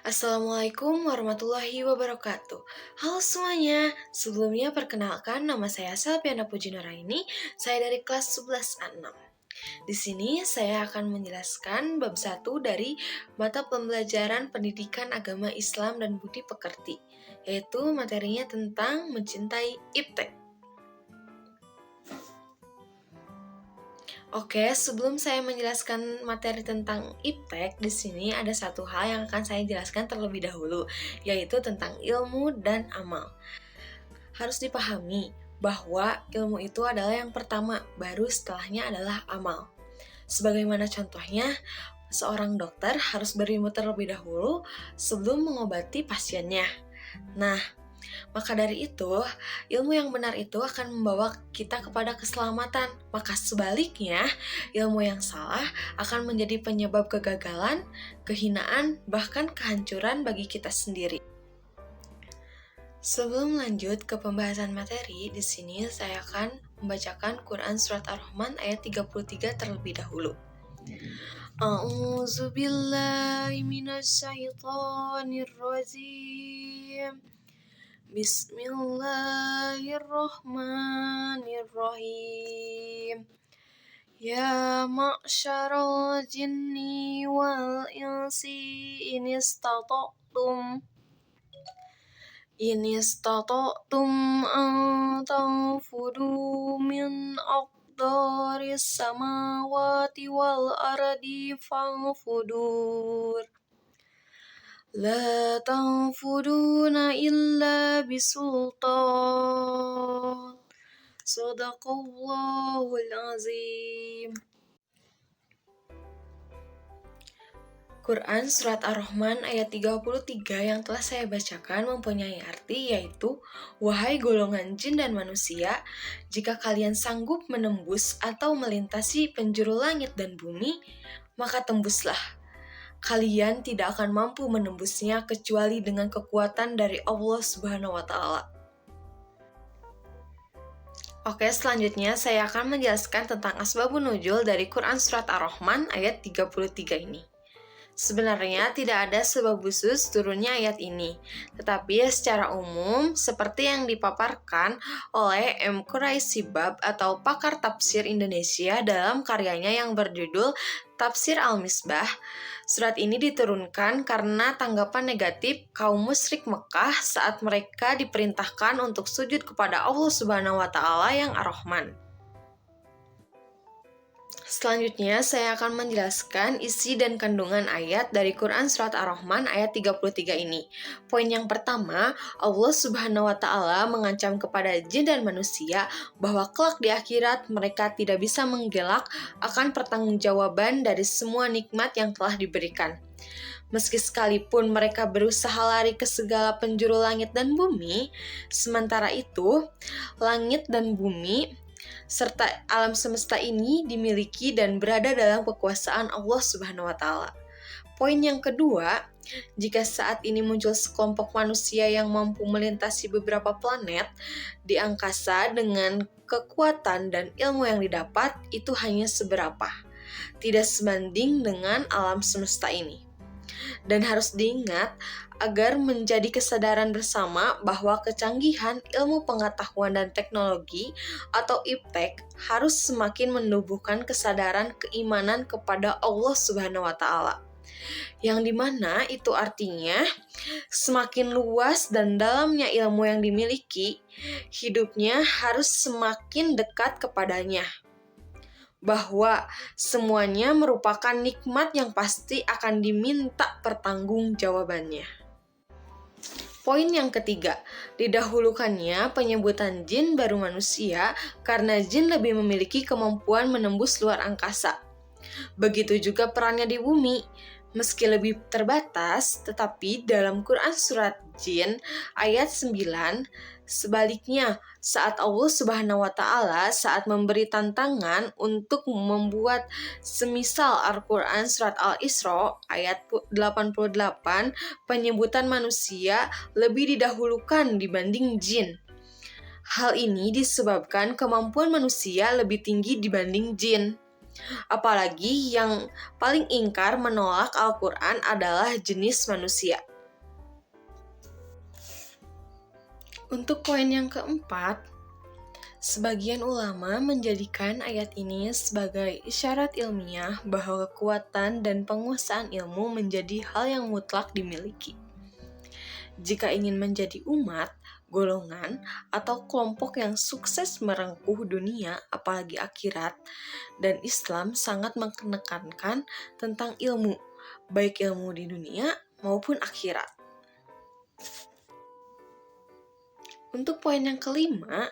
Assalamualaikum warahmatullahi wabarakatuh. Halo semuanya, sebelumnya perkenalkan nama saya Selviana Pujinuraini, saya dari kelas 11A6. Di sini saya akan menjelaskan bab 1 dari mata pembelajaran Pendidikan Agama Islam dan Budi Pekerti, yaitu materinya tentang mencintai iptek. Oke, sebelum saya menjelaskan materi tentang iptek, di sini ada satu hal yang akan saya jelaskan terlebih dahulu, yaitu tentang ilmu dan amal. Harus dipahami bahwa ilmu itu adalah yang pertama, baru setelahnya adalah amal. Sebagaimana contohnya, seorang dokter harus berilmu terlebih dahulu sebelum mengobati pasiennya. Nah, maka dari itu, ilmu yang benar itu akan membawa kita kepada keselamatan. Maka sebaliknya, ilmu yang salah akan menjadi penyebab kegagalan, kehinaan, bahkan kehancuran bagi kita sendiri. Sebelum lanjut ke pembahasan materi, di sini saya akan membacakan Quran Surat Ar-Rahman ayat 33 terlebih dahulu. A'udzu billahi minasyaitonir rajim. Bismillahirrahmanirrahim. Ya ma'syaral jinni wal insi in istata'tum an tanfudu min aqdaris samawati wal ardi fanfudur. La tanfuduna illa bisultan. Sadaqallahul azim. Quran Surat Ar-Rahman ayat 33 yang telah saya bacakan mempunyai arti yaitu, wahai golongan jin dan manusia, jika kalian sanggup menembus atau melintasi penjuru langit dan bumi, maka tembuslah. Kalian tidak akan mampu menembusnya kecuali dengan kekuatan dari Allah Subhanahu wa Ta'ala. Oke, selanjutnya saya akan menjelaskan tentang asbabun nuzul dari Quran Surat Ar-Rahman ayat 33 ini. Sebenarnya tidak ada sebab khusus turunnya ayat ini, tetapi secara umum seperti yang dipaparkan oleh M. Quraisy Shihab atau pakar tafsir Indonesia dalam karyanya yang berjudul Tafsir Al-Misbah, surat ini diturunkan karena tanggapan negatif kaum musyrik Mekah saat mereka diperintahkan untuk sujud kepada Allah Subhanahu wa Ta'ala yang Ar-Rahman. Selanjutnya, saya akan menjelaskan isi dan kandungan ayat dari Quran Surat Ar-Rahman ayat 33 ini. Poin yang pertama, Allah Subhanahu wa Ta'ala mengancam kepada jin dan manusia bahwa kelak di akhirat mereka tidak bisa menggelak akan pertanggungjawaban dari semua nikmat yang telah diberikan. Meski sekalipun mereka berusaha lari ke segala penjuru langit dan bumi, sementara itu, langit dan bumi serta alam semesta ini dimiliki dan berada dalam kekuasaan Allah Subhanahu wa Ta'ala. Poin yang kedua, jika saat ini muncul sekelompok manusia yang mampu melintasi beberapa planet di angkasa dengan kekuatan dan ilmu yang didapat, itu hanya seberapa, tidak sebanding dengan alam semesta ini. Dan harus diingat agar menjadi kesadaran bersama bahwa kecanggihan ilmu pengetahuan dan teknologi atau iptek harus semakin menumbuhkan kesadaran keimanan kepada Allah Subhanahu wa Ta'ala. Yang dimana itu artinya semakin luas dan dalamnya ilmu yang dimiliki, hidupnya harus semakin dekat kepadanya. Bahwa semuanya merupakan nikmat yang pasti akan diminta pertanggungjawabannya. Poin yang ketiga, didahulukannya penyebutan jin baru manusia karena jin lebih memiliki kemampuan menembus luar angkasa. Begitu juga perannya di bumi. Meski lebih terbatas, tetapi dalam Quran Surat Jin ayat 9, sebaliknya saat Allah Subhanahu wa Ta'ala saat memberi tantangan untuk membuat semisal Al-Quran Surat Al-Isra ayat 88, penyebutan manusia lebih didahulukan dibanding jin. Hal ini disebabkan kemampuan manusia lebih tinggi dibanding jin. Apalagi yang paling ingkar menolak Al-Quran adalah jenis manusia. Untuk poin yang keempat, sebagian ulama menjadikan ayat ini sebagai isyarat ilmiah bahwa kekuatan dan penguasaan ilmu menjadi hal yang mutlak dimiliki. Jika ingin menjadi umat, golongan, atau kelompok yang sukses merengkuh dunia, apalagi akhirat, dan Islam sangat menekankan tentang ilmu, baik ilmu di dunia maupun akhirat. Untuk poin yang kelima,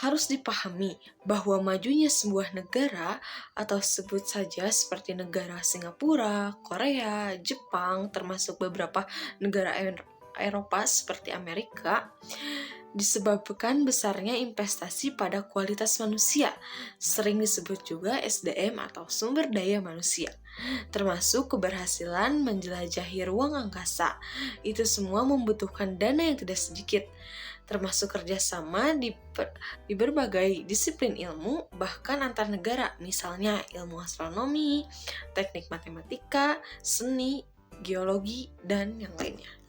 harus dipahami bahwa majunya sebuah negara atau sebut saja seperti negara Singapura, Korea, Jepang, termasuk beberapa negara Eropa seperti Amerika, disebabkan besarnya investasi pada kualitas manusia, sering disebut juga SDM atau sumber daya manusia, termasuk keberhasilan menjelajahi ruang angkasa. Itu semua membutuhkan dana yang tidak sedikit, termasuk kerjasama di berbagai disiplin ilmu, bahkan antar negara, misalnya ilmu astronomi, teknik matematika, seni, geologi, dan yang lainnya.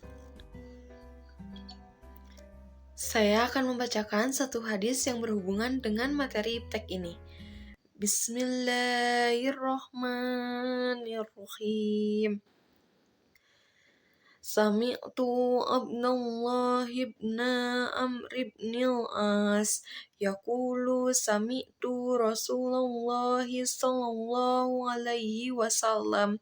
Saya akan membacakan satu hadis yang berhubungan dengan materi iptek ini. Bismillahirrahmanirrahim. Sami'tu Abdullah ibn Amr ibn al-As yaqulu sami'tu Rasulullah sallallahu alaihi wasallam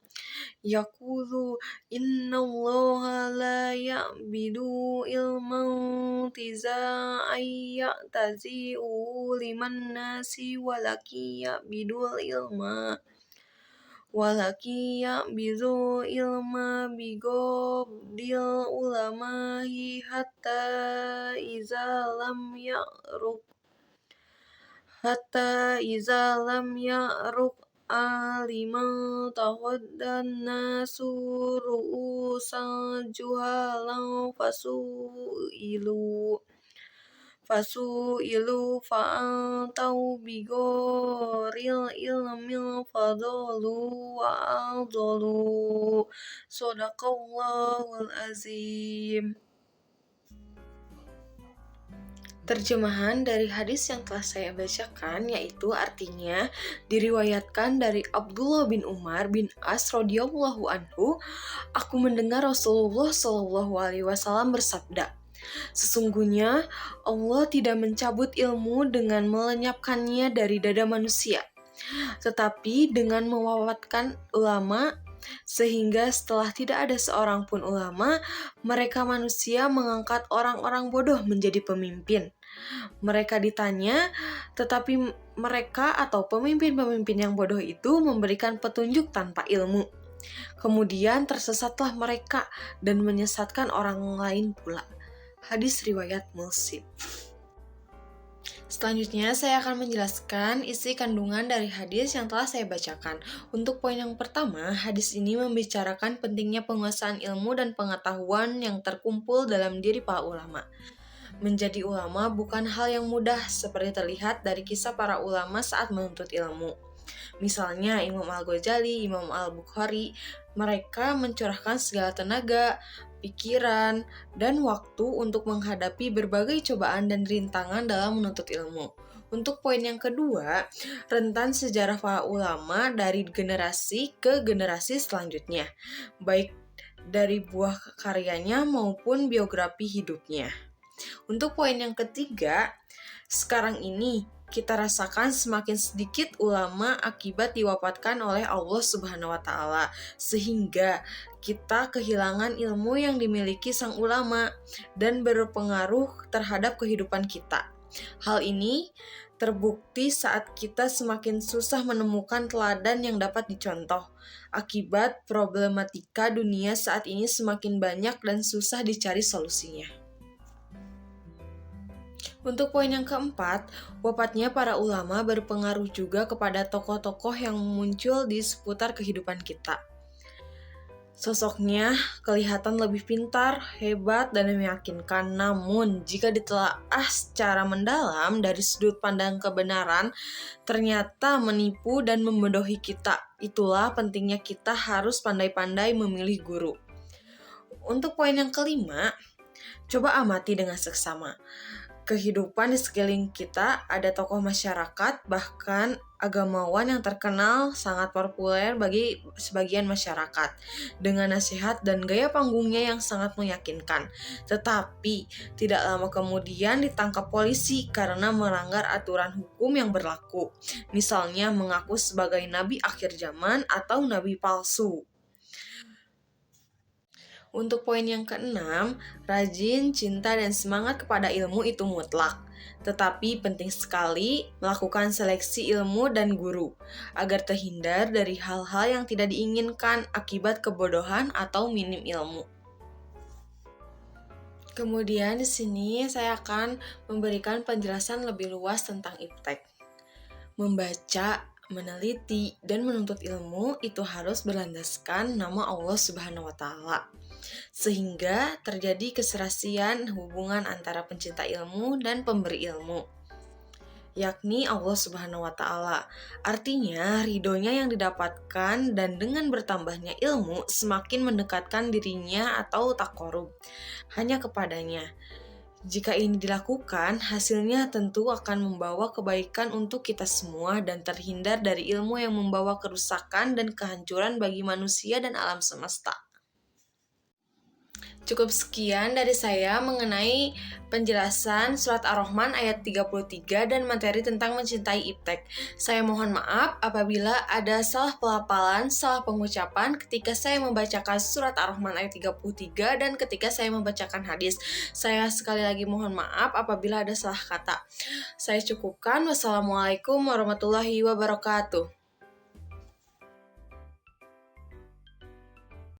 yaqulu innallaha la ya'bidu ilman tiza'an ya'tazi'u liman nasi walaki ya'bidul ilma bizu ilma bigodil ulamahi hatta iza lam ya'ruk aliman tahaddan nasu ru'usan juhalan fasu'ilu fa'antau bigoril ilmil fadolu wa'adolu. Sadaqallahul azim. Terjemahan dari hadis yang telah saya bacakan yaitu artinya diriwayatkan dari Abdullah bin Umar bin As radhiyallahu anhu, aku mendengar Rasulullah shallallahu alaihi wasallam bersabda, sesungguhnya Allah tidak mencabut ilmu dengan melenyapkannya dari dada manusia, tetapi dengan mewafatkan ulama, sehingga setelah tidak ada seorang pun ulama, mereka manusia mengangkat orang-orang bodoh menjadi pemimpin. Mereka ditanya, tetapi mereka atau pemimpin-pemimpin yang bodoh itu memberikan petunjuk tanpa ilmu. Kemudian tersesatlah mereka dan menyesatkan orang lain pula. Hadis riwayat Muslim. Selanjutnya saya akan menjelaskan isi kandungan dari hadis yang telah saya bacakan. Untuk poin yang pertama, hadis ini membicarakan pentingnya penguasaan ilmu dan pengetahuan yang terkumpul dalam diri para ulama. Menjadi ulama bukan hal yang mudah seperti terlihat dari kisah para ulama saat menuntut ilmu. Misalnya Imam Al-Ghazali, Imam Al-Bukhari, mereka mencurahkan segala tenaga, pikiran, dan waktu untuk menghadapi berbagai cobaan dan rintangan dalam menuntut ilmu. Untuk poin yang kedua, rentan sejarah para ulama dari generasi ke generasi selanjutnya, baik dari buah karyanya maupun biografi hidupnya. Untuk poin yang ketiga, sekarang ini kita rasakan semakin sedikit ulama akibat diwafatkan oleh Allah Subhanahu wa Ta'ala, sehingga kita kehilangan ilmu yang dimiliki sang ulama dan berpengaruh terhadap kehidupan kita. Hal ini terbukti saat kita semakin susah menemukan teladan yang dapat dicontoh. Akibat problematika dunia saat ini semakin banyak dan susah dicari solusinya. Untuk poin yang keempat, wafatnya para ulama berpengaruh juga kepada tokoh-tokoh yang muncul di seputar kehidupan kita. Sosoknya kelihatan lebih pintar, hebat, dan meyakinkan. Namun, jika ditelaah secara mendalam dari sudut pandang kebenaran, ternyata menipu dan membodohi kita. Itulah pentingnya kita harus pandai-pandai memilih guru. Untuk poin yang kelima, coba amati dengan seksama. Kehidupan di sekeliling kita, ada tokoh masyarakat, bahkan agamawan yang terkenal sangat populer bagi sebagian masyarakat, dengan nasihat dan gaya panggungnya yang sangat meyakinkan. Tetapi, tidak lama kemudian ditangkap polisi karena melanggar aturan hukum yang berlaku. Misalnya mengaku sebagai nabi akhir zaman atau nabi palsu. Untuk poin yang keenam, rajin, cinta, dan semangat kepada ilmu itu mutlak. Tetapi penting sekali melakukan seleksi ilmu dan guru, agar terhindar dari hal-hal yang tidak diinginkan akibat kebodohan atau minim ilmu. Kemudian di sini saya akan memberikan penjelasan lebih luas tentang iptek. Membaca, meneliti, dan menuntut ilmu itu harus berlandaskan nama Allah Subhanahu wa Ta'ala, sehingga terjadi keserasian hubungan antara pencinta ilmu dan pemberi ilmu, yakni Allah Subhanahu wa Ta'ala. Artinya, ridhonya yang didapatkan dan dengan bertambahnya ilmu semakin mendekatkan dirinya atau taqarrub hanya kepadanya. Jika ini dilakukan, hasilnya tentu akan membawa kebaikan untuk kita semua dan terhindar dari ilmu yang membawa kerusakan dan kehancuran bagi manusia dan alam semesta. Cukup sekian dari saya mengenai penjelasan surat Ar-Rahman ayat 33 dan materi tentang mencintai iptek. Saya mohon maaf apabila ada salah pelafalan, salah pengucapan ketika saya membacakan surat Ar-Rahman ayat 33 dan ketika saya membacakan hadis. Saya sekali lagi mohon maaf apabila ada salah kata. Saya cukupkan. Wassalamualaikum warahmatullahi wabarakatuh.